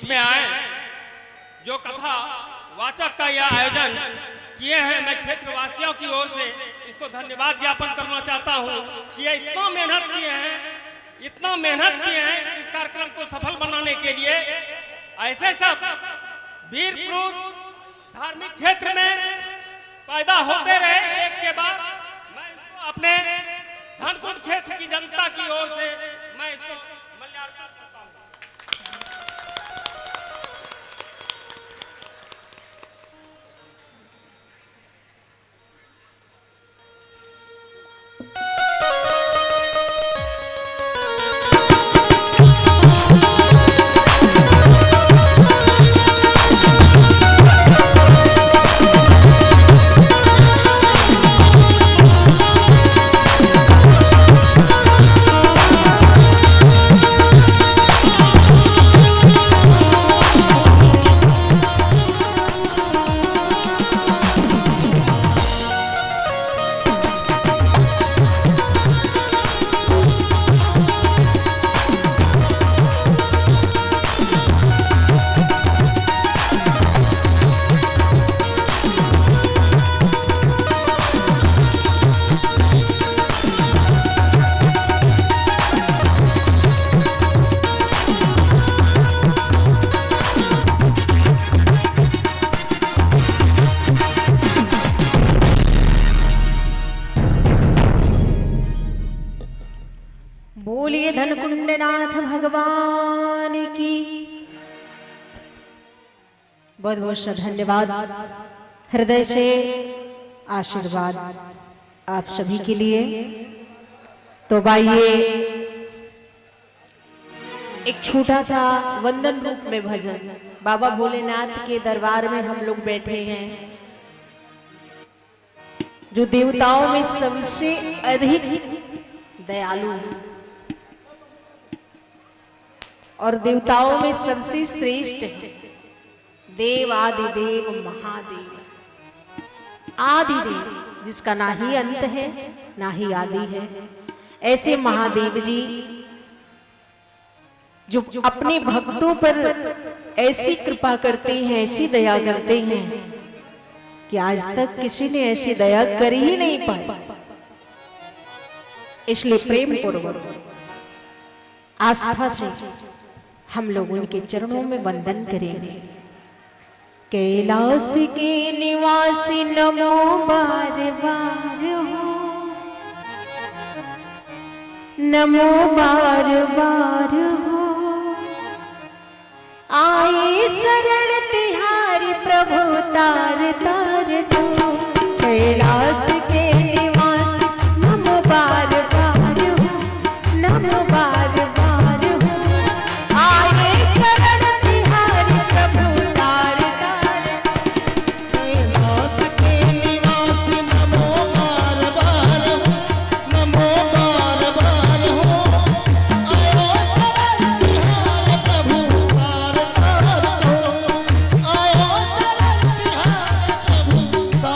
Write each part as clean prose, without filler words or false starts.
में आए जो कथा वाचक का यह आयोजन किए हैं, मैं क्षेत्रवासियों की ओर से इसको धन्यवाद ज्ञापन करना चाहता हूं कि ये इतना मेहनत किए हैं इस कार्यक्रम को सफल बनाने के लिए। ऐसे सब वीर पुरुष धार्मिक क्षेत्र में पैदा होते रहे एक के बाद। मैं इसको अपने धनकुट क्षेत्र की जनता की ओर से मैं इसको मल्यार्पण करता हूं। बोलिए धनकुंडनाथ भगवान की बहुत बहुत धन्यवाद। हृदय से आशीर्वाद आप सभी के लिए। तो आइए एक छोटा सा वंदन रूप में भजन बाबा भोलेनाथ के दरबार में हम लोग बैठे हैं, जो देवताओं में सबसे अधिक दयालु और देवताओं में सबसे श्रेष्ठ देव आदिदेव महादेव, आदिदेव जिसका ना ही अंत है ना ही आदि है। ऐसे महादेव जी जो अपने भक्तों पर ऐसी कृपा करते हैं, ऐसी दया करते हैं कि आज तक किसी ने ऐसी दया कर ही नहीं पाई। इसलिए प्रेम पूर्वक आस्था से हम लोग उनके चरणों में वंदन करेंगे। कैलाश के निवासी नमो बार बार हो, नमो बार बार हो। आए शरण तिहारी प्रभु तार तार दो। कैलाश के निवासी नमो बार बार हो, नमो बार बार हो। आए शरण तिहारी प्रभु तार तार। कैलाश के निवासी नमो बार बार हो, नमो बार बार हो। आयो शरण तिहारी प्रभु तार तार हो, आयो शरण तिहारी प्रभु तार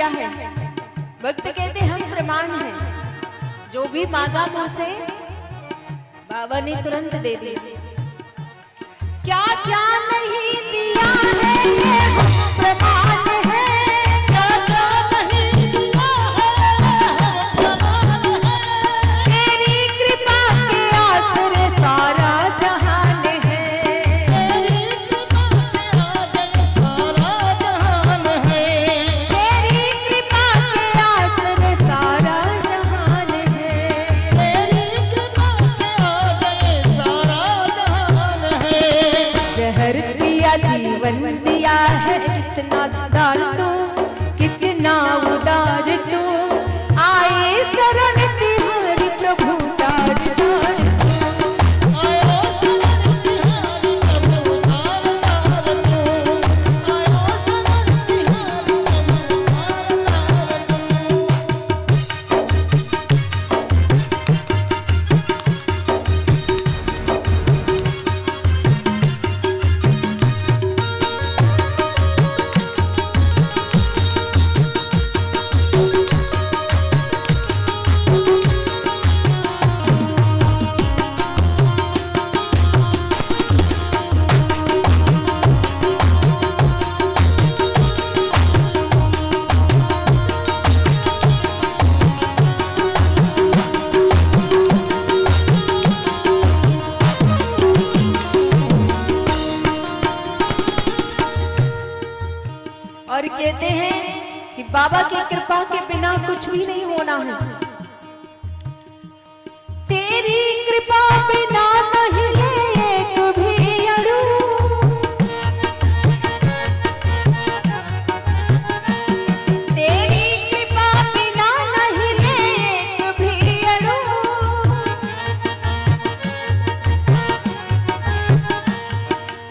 दिया है। भक्त कहते हम प्रमाण हैं, जो भी मांगा मुझसे बाबा ने तुरंत दे दी। क्या क्या नहीं दिया है ये हम प्रमाण है, क्या क्या नहीं दिया है हम प्रमाण है। तेरी कृपा के आसरे सारा जहान है, तेरी कृपा से आज सारा जहान है। तेरी कृपा के आसरे सारा जहान है। तेरी कृपा से आज सारा जहान है। जहर पिया जीवन दिया है, कितना दार तू कितना उदार तू, आए शरण तिहारी प्रभु तार तार। आयो शरण तिहारी प्रभु तार तार तू। आयो शरण तिहारी प्रभु तार तार तू। और कहते हैं कि बाबा की कृपा के बिना कुछ भी नहीं होना है। तेरी कृपा बिना नहीं है एक भी अणु, तेरी कृपा बिना नहीं है एक भी अणु,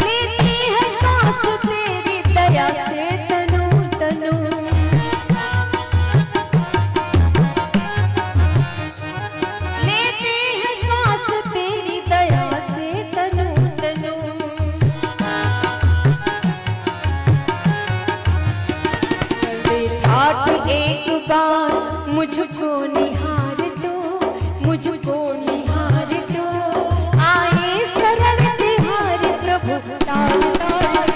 लेती है सांस तेरी दया से तनु तनु, लेती है सांस तेरी दया से तनु तनु। करे ठाठ एक बार मुझको निहार दो, मुझको निहार दो, आए शरण तिहारी प्रभु तार तार।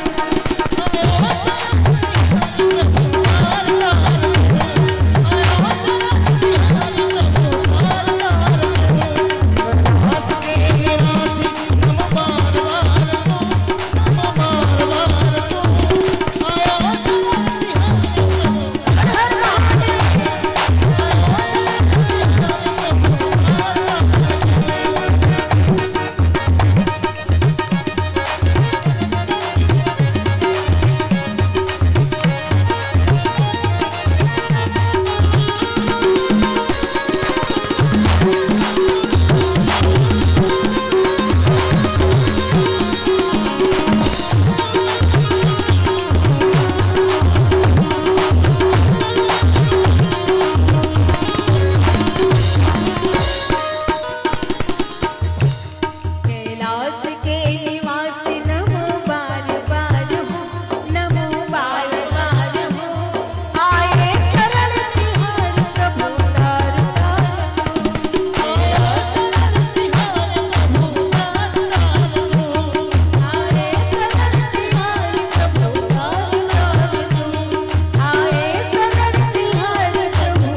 कैलाश के निवासी नमो बार बार हो, नमो बार बार हो, आए शरण तिहारी प्रभु तार तार। आयो शरण तिहारी प्रभु तार तार तू। आए शरण तिहारी प्रभु तार तार तू, आए शरण तिहारी प्रभु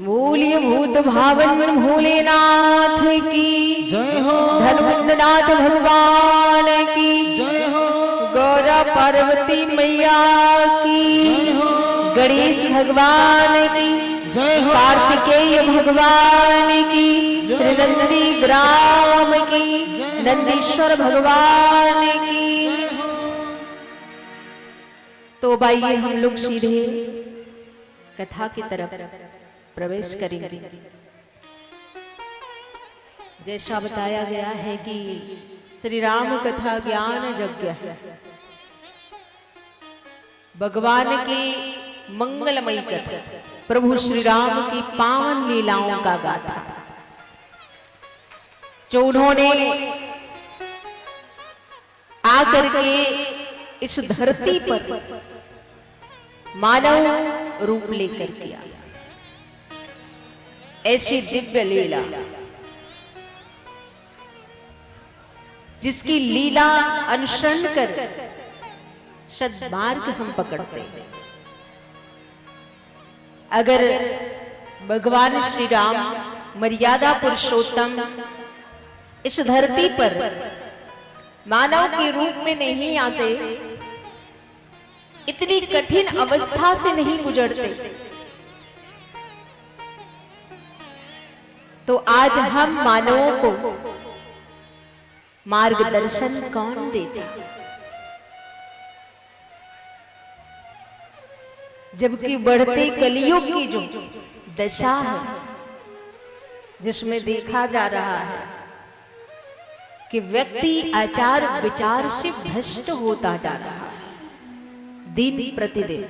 मूल्य भूत भावन भोलेनाथ की जय हो धर्मनाथ भगवान की जय हो गौरा पार्वती मैया की, गणेश भगवान की, जय हो कार्तिकेय भगवान की, त्रिनंदी ग्राम की, नंदीश्वर भगवान की। तो आइए हम लोग सीधे कथा की तरफ प्रवेश करेंगे। जैसा बताया गया है कि श्री राम कथा ज्ञान यज्ञ है, भगवान की मंगलमयी कथा, प्रभु श्री राम की पावन लीलाओं का गाथा, जो उन्होंने आकर के इस धरती पर मानव रूप लेकर के आया। ऐसी दिव्य लीला जिसकी लीला अनुसरण कर सद्मार्ग हम पकड़ते हैं। अगर भगवान श्री राम मर्यादा पुरुषोत्तम इस धरती पर मानव के रूप में नहीं आते, इतनी कठिन अवस्था से नहीं गुजरते, तो आज हम मानवों को मार्गदर्शन कौन देता? जबकि बढ़ते कलियुग की जो दशा है, जिसमें देखा जा रहा है कि व्यक्ति आचार विचार से भ्रष्ट होता जा रहा है। दिन प्रतिदिन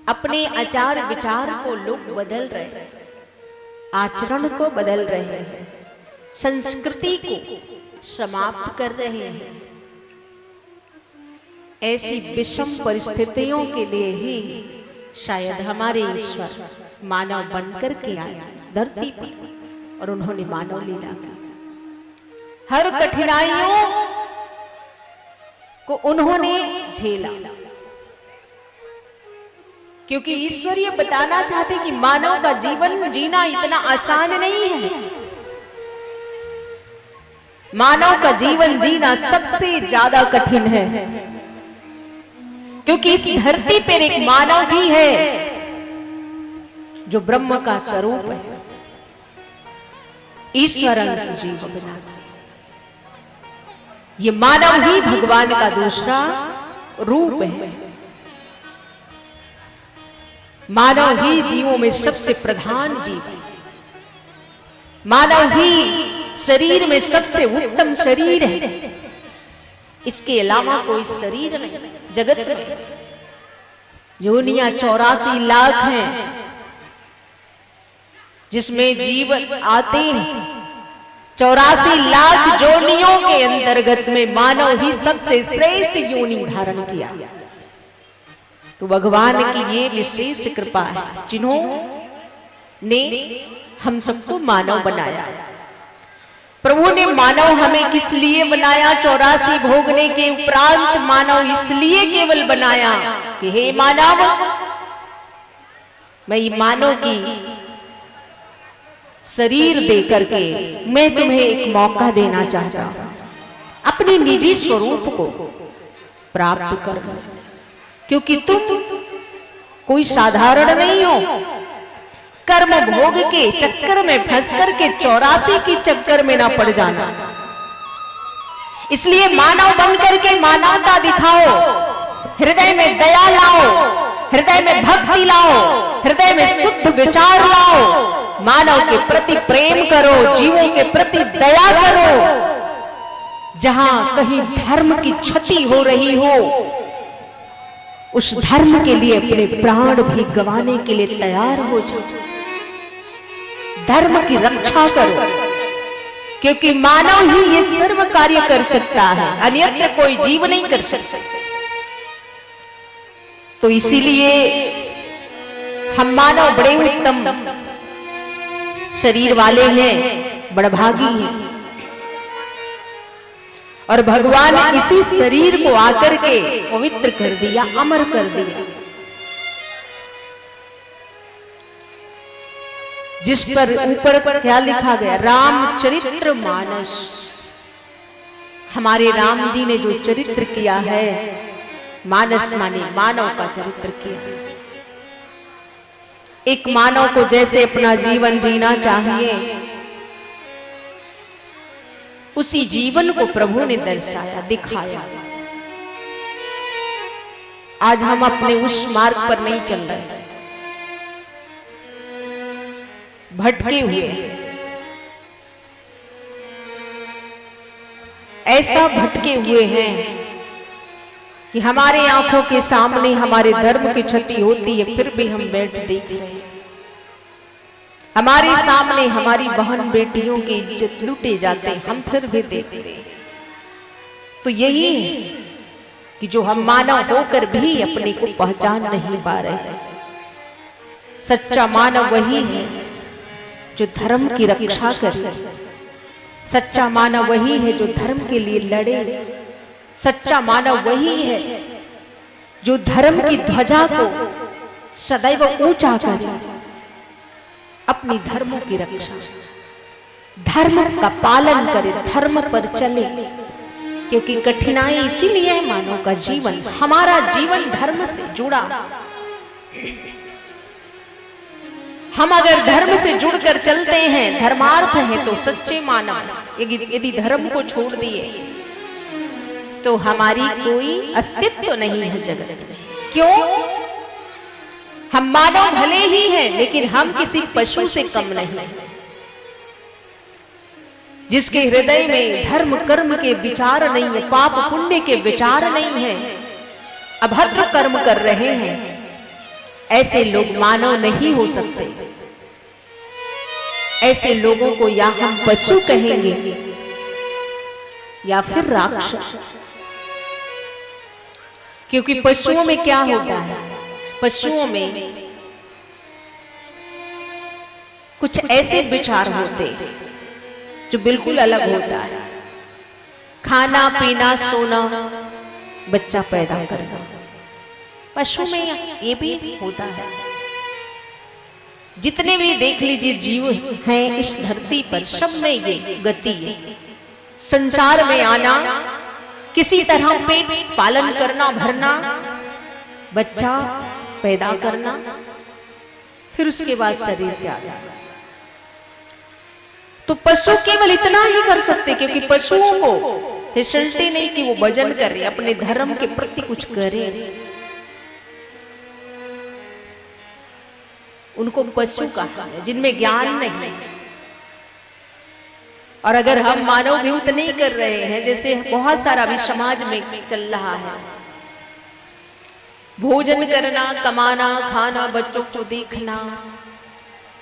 अपने आचार विचार को लोग बदल रहे हैं, आचरण को बदल रहे हैं, संस्कृति को समाप्त कर रहे हैं। ऐसी विषम परिस्थितियों के लिए ही शायद हमारे ईश्वर मानव बनकर के आया इस धरती पर, और उन्होंने मानव लीला की। हर कठिनाइयों को उन्होंने झेला, क्योंकि ईश्वर ये बताना चाहते कि मानव का जीवन जीना इतना आसान नहीं है। मानव का जीवन जीना सबसे ज्यादा कठिन है, क्योंकि इस धरती पर एक मानव भी है जो ब्रह्म का स्वरूप है, ईश्वर अंश जीव विनाशी। ये मानव ही भगवान का दूसरा रूप है। मानव ही जीवों में सबसे प्रधान जीव है। मानव ही शरीर में सबसे उत्तम शरीर है। इसके अलावा कोई शरीर नहीं जगत में। योनियां 84 लाख हैं, जिसमें जीव आते हैं। 84 लाख योनियों के अंतर्गत में मानव ही सबसे श्रेष्ठ योनि धारण किया। तो भगवान की ये विशेष कृपा है, जिन्होंने हम सबको मानव बनाया। प्रभु ने मानव हमें किस लिए बनाया? 84 भोगने के उपरांत मानव इसलिए केवल बनाया कि हे मानव, मैं ये मानव की शरीर दे करके मैं तुम्हें एक मौका देना चाहता हूं अपने निजी स्वरूप को प्राप्त कर, क्योंकि तुम कोई साधारण नहीं हो। कर्म भोग के चक्कर में फंस करके 84 की चक्कर में ना पड़ जाना। इसलिए मानव बन करके मानवता दिखाओ, हृदय में दया लाओ, हृदय में भक्ति लाओ, हृदय में शुद्ध विचार लाओ, मानव के प्रति प्रेम करो, जीवों के प्रति दया करो। जहां कहीं धर्म की क्षति हो रही हो, उस धर्म के लिए अपने प्राण भी गंवाने के लिए तैयार हो जाओ। धर्म की रक्षा करो, क्योंकि मानव ही ये सर्व कार्य कर सकता है, अन्यत्र कोई जीव नहीं कर सकता। तो इसीलिए हम मानव बड़े उत्तम शरीर वाले हैं, बड़भागी हैं। और भगवान इसी शरीर को आकर के पवित्र कर दिया, अमर कर दिया, जिस पर ऊपर क्या लिखा गया? रामचरित्र मानस। हमारे राम जी ने जो चरित्र किया है, मानस माने मानव का चरित्र किया। एक मानव को जैसे अपना जीवन जीना चाहिए, उसी जीवन को प्रभु ने दर्शाया, दिखाया। आज हम अपने उस मार्ग पर नहीं चल रहे, भटके हुए। ऐसा भटके हुए हैं कि हमारे आंखों के सामने हमारे धर्म की क्षति होती है, फिर भी हम बैठ देख रहे हैं। हमारे सामने हमारी बहन बेटियों की इज्जत लूटे जाते हैं, हम फिर भी देख रहे हैं। तो यही है कि जो हम मानव होकर भी अपने को पहचान नहीं पा रहे। सच्चा मानव वही है जो धर्म की रक्षा करे। सच्चा मानव वही है जो धर्म के लिए लड़े। सच्चा मानव वही है जो धर्म की ध्वजा को सदैव ऊंचा करे, अपनी धर्मों की रक्षा, धर्म का पालन करे, धर्म पर चले। क्योंकि कठिनाई इसीलिए है मानव का जीवन, हमारा जीवन धर्म से जुड़ा। हम अगर धर्म से जुड़कर चलते हैं, धर्मार्थ है, तो सच्चे मानव। यदि धर्म को छोड़ दिए तो हमारी कोई अस्तित्व नहीं है जगत में। क्यों? हम मानव भले ही हैं, लेकिन हम किसी पशु से कम नहीं। जिसके हृदय में धर्म कर्म के विचार नहीं है, पाप पुण्य के विचार नहीं है, अभद्र कर्म कर रहे हैं, ऐसे लोग मानव नहीं हो सकते। ऐसे लोगों को या हम पशु कहेंगे या फिर राक्षस। क्योंकि पशुओं में क्या होता है? पशुओं में कुछ ऐसे विचार होते जो बिल्कुल अलग होता है। खाना पीना सोना, बच्चा पैदा करना, पशु में ये भी होता है। जितने भी देख लीजिए जीव हैं इस धरती पर, सब में ये गति है। संसार में आना, किसी तरह पेट पालन करना, भरना, बच्चा पैदा करना, फिर उसके बाद शरीर त्याग। तो पशु केवल इतना ही कर सकते, क्योंकि पशुओं को फिसलते नहीं कि वो भजन करे, अपने धर्म के प्रति कुछ करे। उनको पशु कहा है जिनमें ज्ञान नहीं। और अगर हम मानव भी उतने ही कर रहे हैं, जैसे बहुत सारा भी समाज में चल रहा है, भोजन करना, कमाना, खाना, बच्चों को देखना,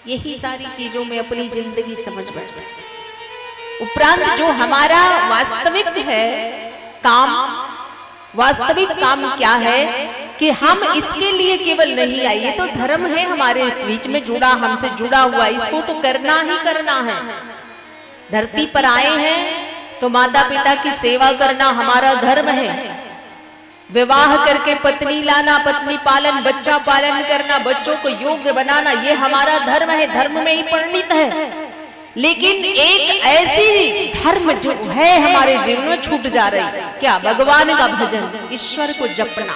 यही सारी चीजों में अपनी जिंदगी समझ बैठना। उपरांत जो हमारा वास्तविक है काम, वास्तविक काम क्या है कि हम इसके लिए केवल नहीं आए, ये तो धर्म है हमारे बीच में जुड़ा, हमसे जुड़ा हुआ, इसको तो करना ही करना है। धरती पर आए हैं तो माता पिता की सेवा करना हमारा धर्म है। विवाह करके पत्नी लाना, पत्नी पालन, बच्चा पालन करना, बच्चों को योग्य बनाना, ये हमारा धर्म है, धर्म में ही परिणित है। लेकिन एक ऐसी धर्म जो है हमारे जीवन में छूट जा रही है, क्या? भगवान का भजन, ईश्वर को जपना।